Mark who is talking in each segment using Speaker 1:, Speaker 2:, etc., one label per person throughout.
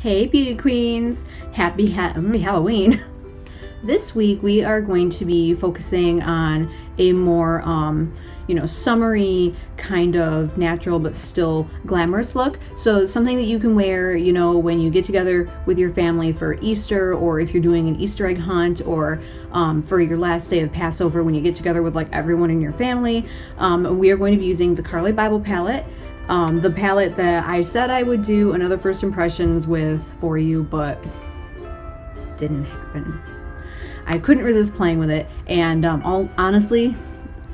Speaker 1: Hey beauty queens, happy Halloween. This week we are going to be focusing on a more summery kind of natural but still glamorous look. So something that you can wear, when you get together with your family for Easter, or if you're doing an Easter egg hunt, or for your last day of Passover when you get together with like everyone in your family. We are going to be using the Carli Bybel palette. The palette that I said I would do another first impressions with for you, but didn't happen. I couldn't resist playing with it, and honestly,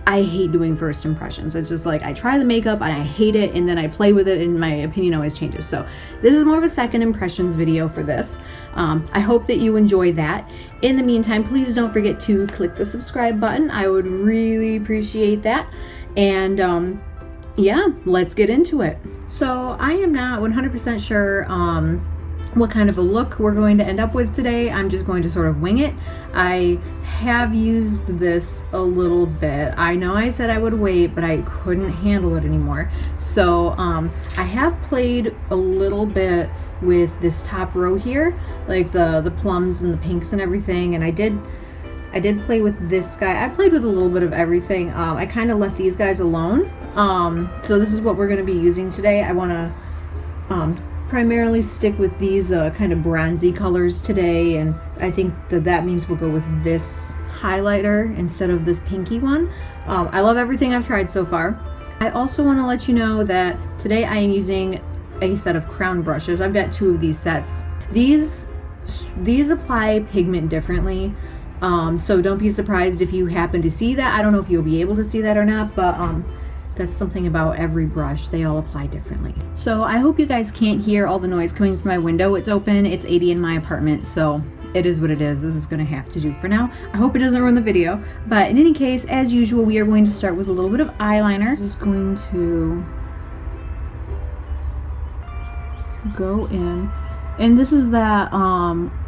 Speaker 1: I hate doing first impressions. It's just like I try the makeup and I hate it, and then I play with it and my opinion always changes. So this is more of a second impressions video for this. I hope that you enjoy that. In the meantime, please don't forget to click the subscribe button. I would really appreciate that. And yeah, let's get into it. So I am not 100% sure what kind of a look we're going to end up with today. I'm just going to sort of wing it. I have used this a little bit. I know I said I would wait, but I couldn't handle it anymore. So I have played a little bit with this top row here, like the plums and the pinks and everything, and I did play with this guy. I played with a little bit of everything. I kind of left these guys alone. So this is what we're going to be using today. I want to primarily stick with these kind of bronzy colors today, and I think that means we'll go with this highlighter instead of this pinky one. I love everything I've tried so far. I also want to let you know that today I am using a set of crown brushes. I've got two of these sets. These apply pigment differently. So don't be surprised if you happen to see that. I don't know if you'll be able to see that or not, but that's something about every brush. They all apply differently. So I hope you guys can't hear all the noise coming from my window. It's open, it's 80 in my apartment, so it is what it is. This is gonna have to do for now. I hope it doesn't ruin the video. But in any case, as usual, we are going to start with a little bit of eyeliner. Just going to go in. And this is that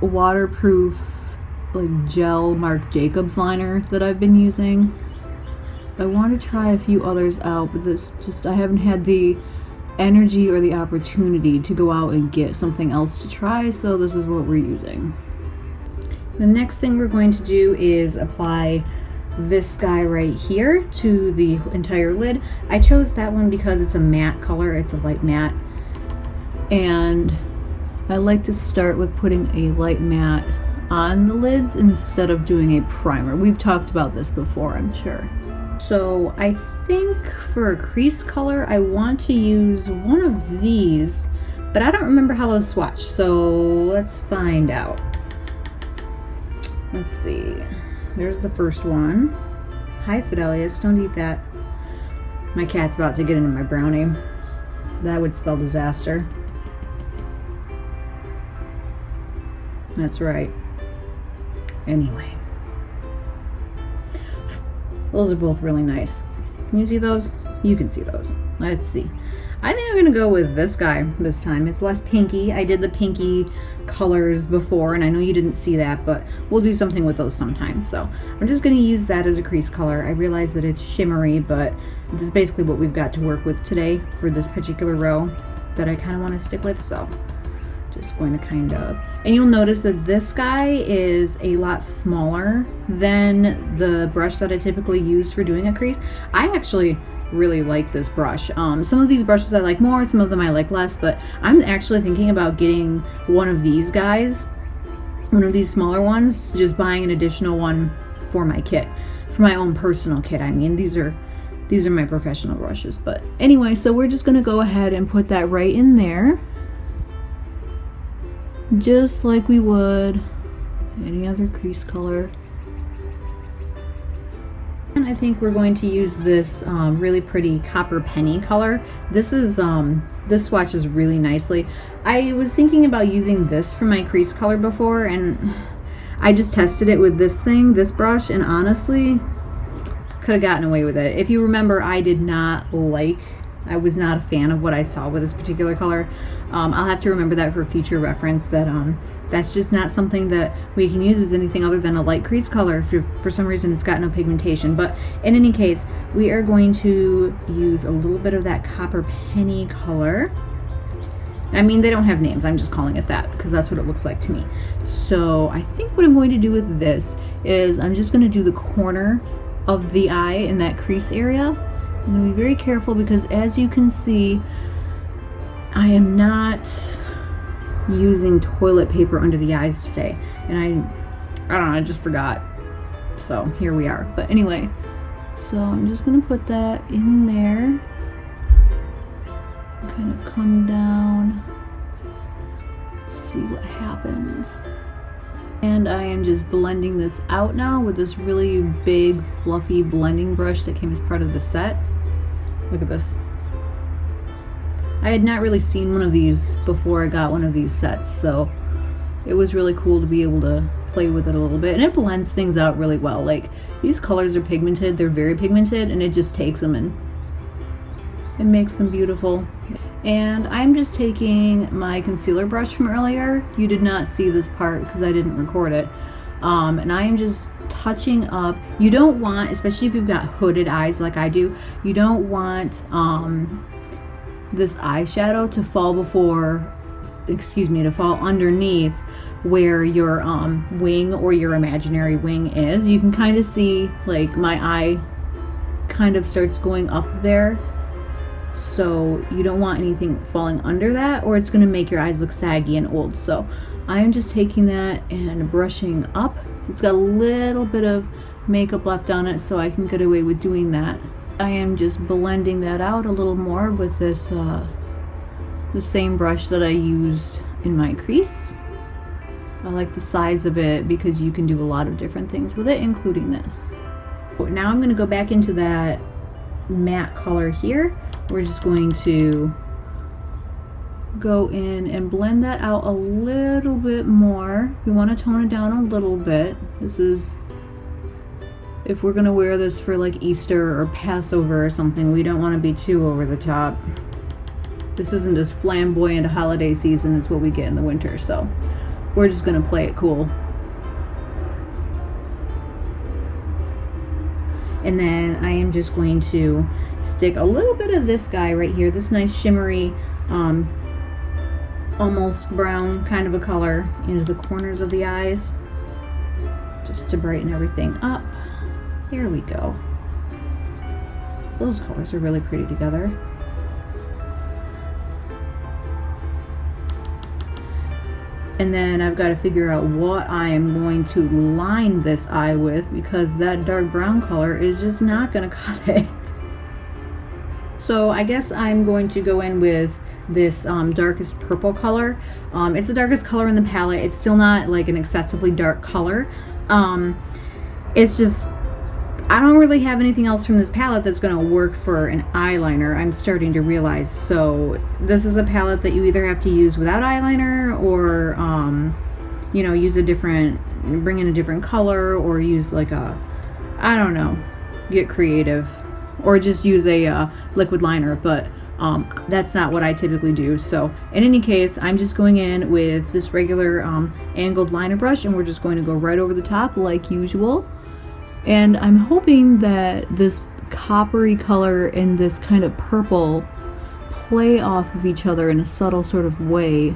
Speaker 1: waterproof like gel Marc Jacobs liner that I've been using. I want to try a few others out, but I haven't had the energy or the opportunity to go out and get something else to try, so this is what we're using. The next thing we're going to do is apply this guy right here to the entire lid. I chose that one because it's a matte color, it's a light matte, and I like to start with putting a light matte on the lids instead of doing a primer. We've talked about this before, I'm sure. So I think for a crease color, I want to use one of these, but I don't remember how those swatch, so let's find out. Let's see. There's the first one. Hi, Fidelius, don't eat that. My cat's about to get into my brownie. That would spell disaster. That's right. Anyway. Those are both really nice. Can you see those? You can see those. Let's see. I think I'm gonna go with this guy this time. It's less pinky. I did the pinky colors before, and I know you didn't see that, but we'll do something with those sometime. So I'm just gonna use that as a crease color. I realize that it's shimmery, but this is basically what we've got to work with today for this particular row that I kind of want to stick with. So just going to kind of, and you'll notice that this guy is a lot smaller than the brush that I typically use for doing a crease. I actually really like this brush. Some of these brushes I like more, some of them I like less, but I'm actually thinking about getting one of these guys, one of these smaller ones, just buying an additional one for my kit, for my own personal kit. I mean, these are my professional brushes. But anyway, so we're just gonna go ahead and put that right in there, just like we would any other crease color. And I think we're going to use this really pretty copper penny color. This swatches really nicely. I was thinking about using this for my crease color before, and I just tested it with this brush, and honestly could have gotten away with it. If you remember, I was not a fan of what I saw with this particular color. I'll have to remember that for future reference, that that's just not something that we can use as anything other than a light crease color if for some reason it's got no pigmentation. But in any case, we are going to use a little bit of that copper penny color I mean, they don't have names. I'm just calling it that because that's what it looks like to me. So I think what I'm going to do with this is I'm just going to do the corner of the eye in that crease area. I'm going to be very careful because, as you can see, I am not using toilet paper under the eyes today. And I don't know, I just forgot. So here we are. But anyway, so I'm just going to put that in there. Kind of come down, see what happens. And I am just blending this out now with this really big fluffy blending brush that came as part of the set. Look at this. I had not really seen one of these before I got one of these sets, so it was really cool to be able to play with it a little bit, and it blends things out really well. Like, these colors are pigmented, they're very pigmented, and it just takes them and it makes them beautiful. And I'm just taking my concealer brush from earlier. You did not see this part because I didn't record it. And I am just touching up. You don't want, especially if you've got hooded eyes like I do, you don't want this eyeshadow to fall to fall underneath where your wing or your imaginary wing is. You can kind of see, like, my eye kind of starts going up there. So you don't want anything falling under that, or it's going to make your eyes look saggy and old. So I am just taking that and brushing up. It's got a little bit of makeup left on it, so I can get away with doing that. I am just blending that out a little more with this the same brush that I used in my crease. I like the size of it because you can do a lot of different things with it, including this. Now I'm going to go back into that matte color here. We're just going to go in and blend that out a little bit more. We want to tone it down a little bit. This is, if we're going to wear this for like Easter or Passover or something, we don't want to be too over the top. This isn't as flamboyant a holiday season as what we get in the winter, so we're just going to play it cool. And then I am just going to stick a little bit of this guy right here, this nice shimmery, almost brown kind of a color, into the corners of the eyes, just to brighten everything up. Here we go. Those colors are really pretty together. And then I've got to figure out what I am going to line this eye with, because that dark brown color is just not going to cut it. So I guess I'm going to go in with this darkest purple color. It's the darkest color in the palette. It's still not like an excessively dark color. It's just, I don't really have anything else from this palette that's going to work for an eyeliner, I'm starting to realize. So this is a palette that you either have to use without eyeliner, or you know, use a different, bring in a different color, or use like a, I don't know, get creative, or just use a liquid liner. But that's not what I typically do. So in any case, I'm just going in with this regular angled liner brush, and we're just going to go right over the top like usual. And I'm hoping that this coppery color and this kind of purple play off of each other in a subtle sort of way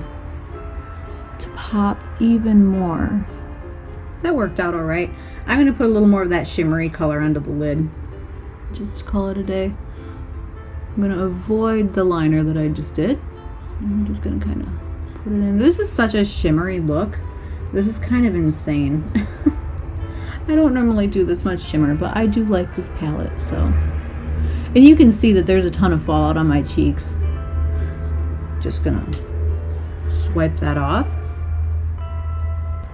Speaker 1: to pop even more. That worked out all right. I'm going to put a little more of that shimmery color under the lid. Just call it a day. I'm going to avoid the liner that I just did. I'm just going to kind of put it in. This is such a shimmery look. This is kind of insane. I don't normally do this much shimmer, but I do like this palette, so. And you can see that there's a ton of fallout on my cheeks. Just gonna swipe that off.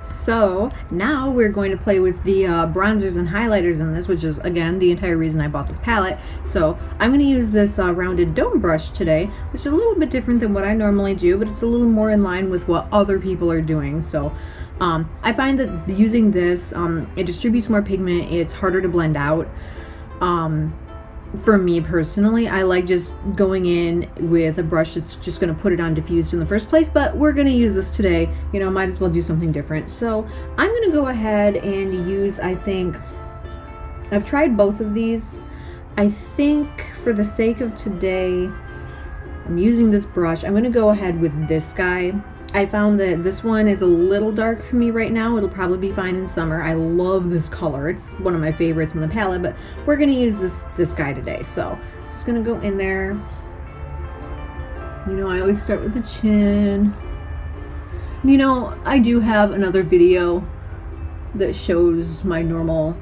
Speaker 1: So now we're going to play with the bronzers and highlighters in this, which is, again, the entire reason I bought this palette. So I'm going to use this rounded dome brush today, which is a little bit different than what I normally do, but it's a little more in line with what other people are doing. So I find that using this, it distributes more pigment, it's harder to blend out. For me personally, I like just going in with a brush that's just going to put it on diffused in the first place, but we're going to use this today, you know, might as well do something different. So I'm going to go ahead and use, I think, I've tried both of these. I think for the sake of today, I'm using this brush. I'm gonna go ahead with this guy. I found that this one is a little dark for me right now. It'll probably be fine in summer. I love this color. It's one of my favorites in the palette, but we're gonna use this guy today. So just gonna go in there. You know, I always start with the chin. You know, I do have another video that shows my normal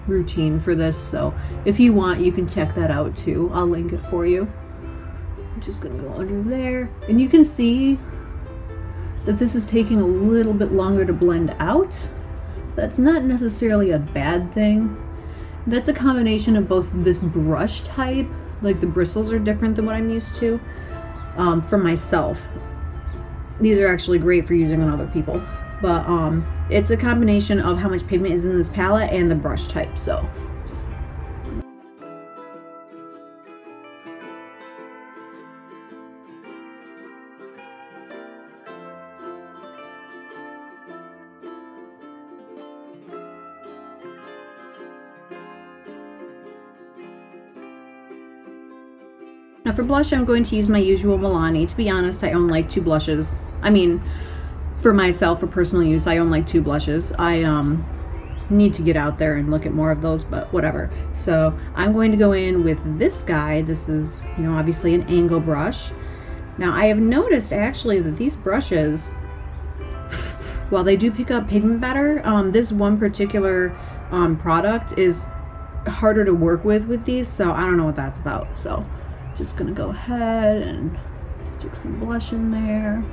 Speaker 1: routine for this, so if you want, you can check that out too. I'll link it for you. I'm just gonna go under there, and you can see that this is taking a little bit longer to blend out. That's not necessarily a bad thing. That's a combination of both this brush type, like the bristles are different than what I'm used to for myself. These are actually great for using on other people, but it's a combination of how much pigment is in this palette and the brush type. So now for blush, I'm going to use my usual Milani. To be honest, I own like 2 blushes. I mean, for myself, for personal use, I own like 2 blushes. I need to get out there and look at more of those, but whatever. So I'm going to go in with this guy. This is, you know, obviously an angle brush. Now I have noticed actually that these brushes, while they do pick up pigment better, this one particular product is harder to work with these, so I don't know what that's about. So just gonna go ahead and stick some blush in there.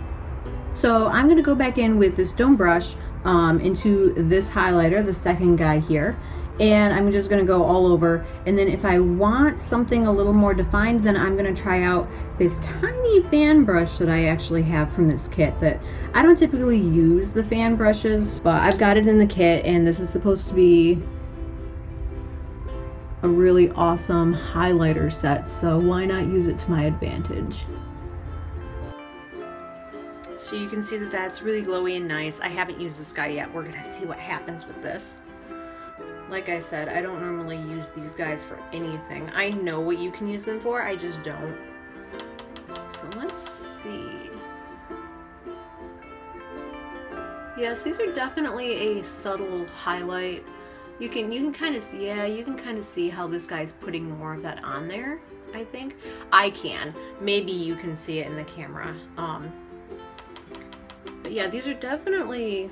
Speaker 1: So I'm gonna go back in with this dome brush into this highlighter, the second guy here, and I'm just gonna go all over. And then if I want something a little more defined, then I'm gonna try out this tiny fan brush that I actually have from this kit. That I don't typically use the fan brushes, but I've got it in the kit, and this is supposed to be a really awesome highlighter set, so why not use it to my advantage? So you can see that that's really glowy and nice. I haven't used this guy yet. We're gonna see what happens with this. Like I said, I don't normally use these guys for anything. I know what you can use them for, I just don't. So let's see. Yes, these are definitely a subtle highlight. You can kind of see, yeah, you can kind of see how this guy's putting more of that on there, I think. I can. Maybe you can see it in the camera. But yeah, these are definitely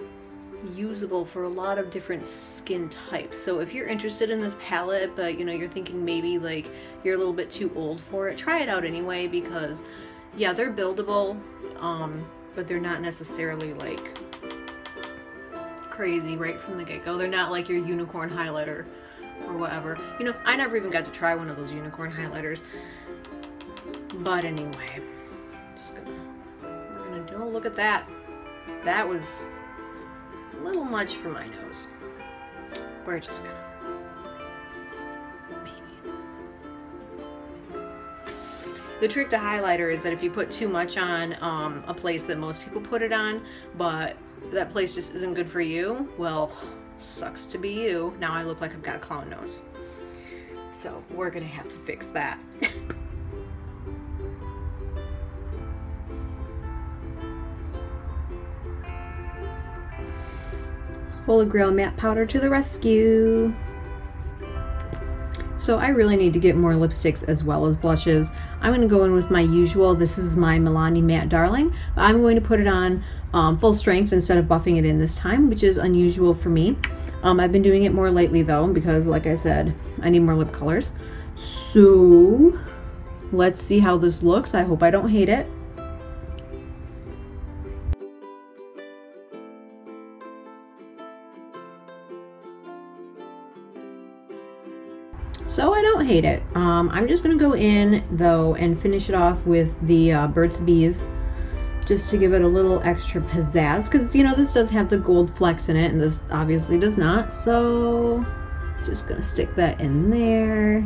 Speaker 1: usable for a lot of different skin types. So if you're interested in this palette, but you know, you're thinking maybe like you're a little bit too old for it, try it out anyway, because yeah, they're buildable, but they're not necessarily like crazy right from the get-go. They're not like your unicorn highlighter or whatever. You know, I never even got to try one of those unicorn highlighters. But anyway, we're gonna do a look at that. That was a little much for my nose. We're just gonna The trick to highlighter is that if you put too much on a place that most people put it on, but that place just isn't good for you, well, sucks to be you. Now I look like I've got a clown nose. So we're gonna have to fix that. Holy Grail matte powder to the rescue. So I really need to get more lipsticks as well as blushes. I'm going to go in with my usual. This is my Milani Matte Darling. But I'm going to put it on full strength instead of buffing it in this time, which is unusual for me. I've been doing it more lately though, because like I said, I need more lip colors. So let's see how this looks. I hope I don't hate it. So I don't hate it. I'm just gonna go in though and finish it off with the Burt's Bees, just to give it a little extra pizzazz, because you know this does have the gold flecks in it and this obviously does not. So just gonna stick that in there.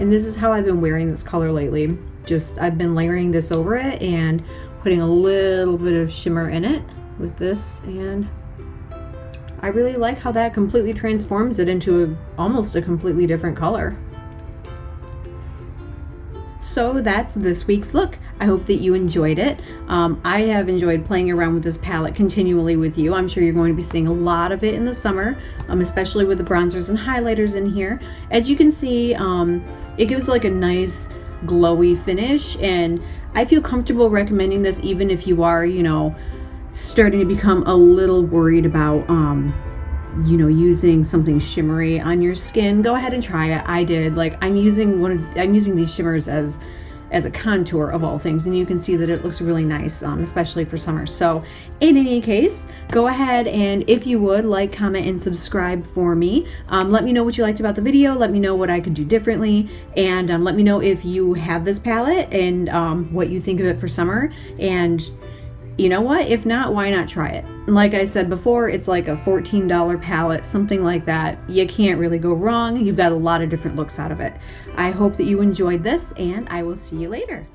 Speaker 1: And this is how I've been wearing this color lately. Just, I've been layering this over it and putting a little bit of shimmer in it with this, and I really like how that completely transforms it into almost a completely different color. So that's this week's look. I hope that you enjoyed it. I have enjoyed playing around with this palette continually with you. I'm sure you're going to be seeing a lot of it in the summer, especially with the bronzers and highlighters in here. As you can see, it gives like a nice glowy finish, and I feel comfortable recommending this even if you are, you know, starting to become a little worried about you know, using something shimmery on your skin. Go ahead and try it. I did. Like, I'm using these shimmers as a contour of all things, and you can see that it looks really nice, especially for summer. So in any case, go ahead and, if you would, like, comment, and subscribe for me. Let me know what you liked about the video. Let me know what I could do differently, and let me know if you have this palette and what you think of it for summer. And you know what? If not, why not try it? Like I said before, it's like a $14 palette, something like that. You can't really go wrong. You've got a lot of different looks out of it. I hope that you enjoyed this, and I will see you later.